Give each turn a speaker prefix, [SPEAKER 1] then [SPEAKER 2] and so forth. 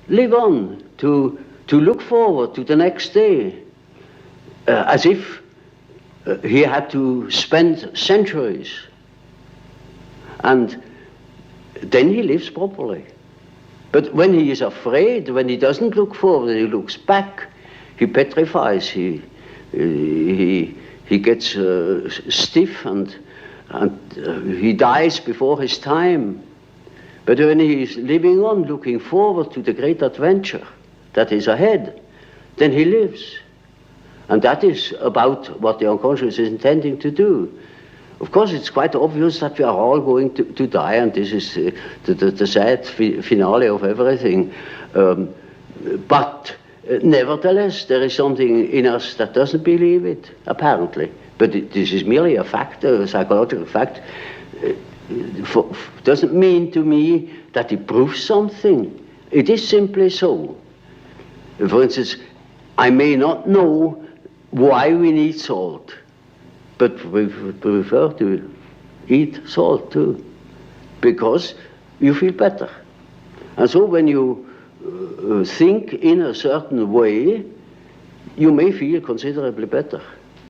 [SPEAKER 1] live on, to look forward to the next day, as if he had to spend centuries. And then he lives properly. But when he is afraid, when he doesn't look forward, he looks back, he petrifies, he gets stiff and he dies before his time. But when he is living on, looking forward to the great adventure that is ahead, then he lives. And that is about what the unconscious is intending to do. Of course, it's quite obvious that we are all going to die, and this is the sad finale of everything. But nevertheless, there is something in us that doesn't believe it, apparently. But this is merely a fact, a psychological fact. Doesn't mean to me that it proves something. It is simply so. For instance, I may not know why we need salt, but we prefer to eat salt too, because you feel better. And so when you think in a certain way, you may feel considerably better.